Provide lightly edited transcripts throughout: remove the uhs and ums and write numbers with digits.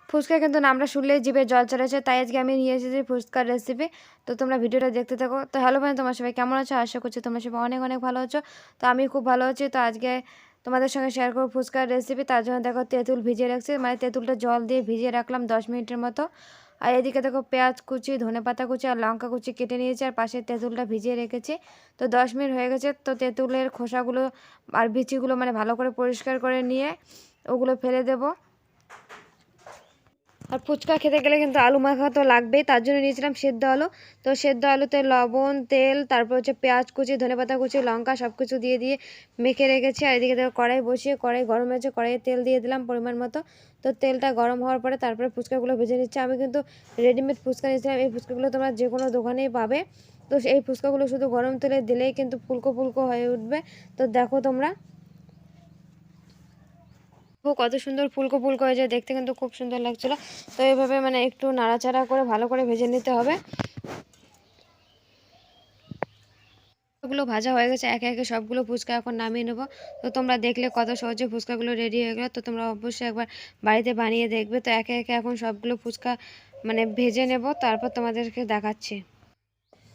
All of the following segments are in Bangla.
ফুচকা কিন্তু নামটা শুনলেই জিভে জল চলে আসে, তাই আজকে আমি নিয়ে এসেছি ফুচকার রেসিপি। তো তোমরা ভিডিওটা দেখতে থাকো। তো হ্যালো ফ্রেন্ড, তোমার সবাই কেমন আছো? আশা করছি তোমরা সবাই অনেক অনেক ভালো আছো। তো আমি খুব ভালো আছি। তো আজকে তোমাদের সঙ্গে শেয়ার করবো ফুচকার রেসিপি। তার জন্য দেখো তেঁতুল ভিজিয়ে রাখছি, মানে তেঁতুলটা জল দিয়ে ভিজিয়ে রাখলাম 10 মিনিটের মতো। আর এদিকে দেখো পেঁয়াজ কুচি, ধনেপাতা কুচি আর লঙ্কা কুচি কেটে নিয়েছি, আর পাশে তেঁতুলটা ভিজিয়ে রেখেছি। তো 10 মিনিট হয়ে গেছে। তো তেঁতুলের খোসাগুলো আর বিচিগুলো মানে ভালো করে পরিষ্কার করে নিয়ে ওগুলো ফেলে দেবো। আর ফুচকা খেতে গেলে কিন্তু আলু মাখা তো লাগবেই, তার জন্য নিয়েছিলাম সেদ্ধ আলু। তো সেদ্ধ আলুতে লবণ, তেল, তারপর হচ্ছে পেঁয়াজ কুচি, ধনেপাতা কুচি, লঙ্কা সব কিছু দিয়ে দিয়ে মেখে রেখেছি। আর এদিকে দেখো কড়াই বসিয়ে, কড়াই গরম হয়েছে, কড়াইয়ে তেল দিয়ে দিলাম পরিমাণ মতো। তো তেলটা গরম হওয়ার পরে তারপরে ফুচকাগুলো ভেজে নিচ্ছি। আমি কিন্তু রেডিমেড ফুচকা নিয়েছিলাম, এই ফুচকাগুলো তোমরা যে কোনো দোকানেই পাবে। তো এই ফুচকাগুলো শুধু গরম তেলে দিলেই কিন্তু ফুলকো ফুলকো হয়ে উঠবে। তো দেখো তোমরা কত সুন্দর ফুলকো ফুলকো হয়ে যায়, দেখতে কিন্তু খুব সুন্দর লাগছিল। তো এইভাবে মানে একটু নাড়াচাড়া করে ভালো করে ভেজে নিতে হবে। এগুলো ভাজা হয়ে গেছে, একে একে সবগুলো ফুচকা এখন নামিয়ে নেবো। তো তোমরা দেখলে কত সহজে ফুচকাগুলো রেডি হয়ে গেলো। তো তোমরা অবশ্যই একবার বাড়িতে বানিয়ে দেখবে। তো একে একে এখন সবগুলো ফুচকা মানে ভেজে নেব, তারপর তোমাদেরকে দেখাচ্ছি।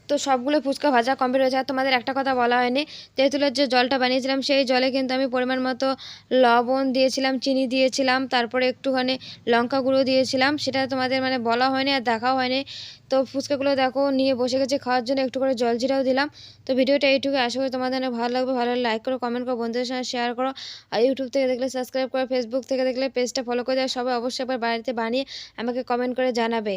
তো সবগুলো ফুচকা ভাজা কমপ্লিট হয়েছে। আর তোমাদের একটা কথা বলা হয়নি, তেঁতুলের যে জলটা বানিয়েছিলাম সেই জলে কিন্তু আমি পরিমাণ মতো লবণ দিয়েছিলাম, চিনি দিয়েছিলাম, তারপরে একটুখানি লঙ্কা গুঁড়ো দিয়েছিলাম। সেটা তোমাদের মানে বলা হয়নি আর দেখাও হয়নি। তো ফুচকাগুলো দেখো নিয়ে বসে গেছে খাওয়ার জন্য, একটু করে জলজিরাও দিলাম। তো ভিডিওটা এইটুকু, আশা করি তোমাদের অনেক ভালো লাগবে। ভালো লাইক করো, কমেন্ট করো, বন্ধুদের সঙ্গে শেয়ার করো। আর ইউটিউব থেকে দেখলে সাবস্ক্রাইব করো, ফেসবুক থেকে দেখলে পেজটা ফলো করে দেওয়া। সবাই অবশ্যই একবার বাড়িতে বানিয়ে আমাকে কমেন্ট করে জানাবে।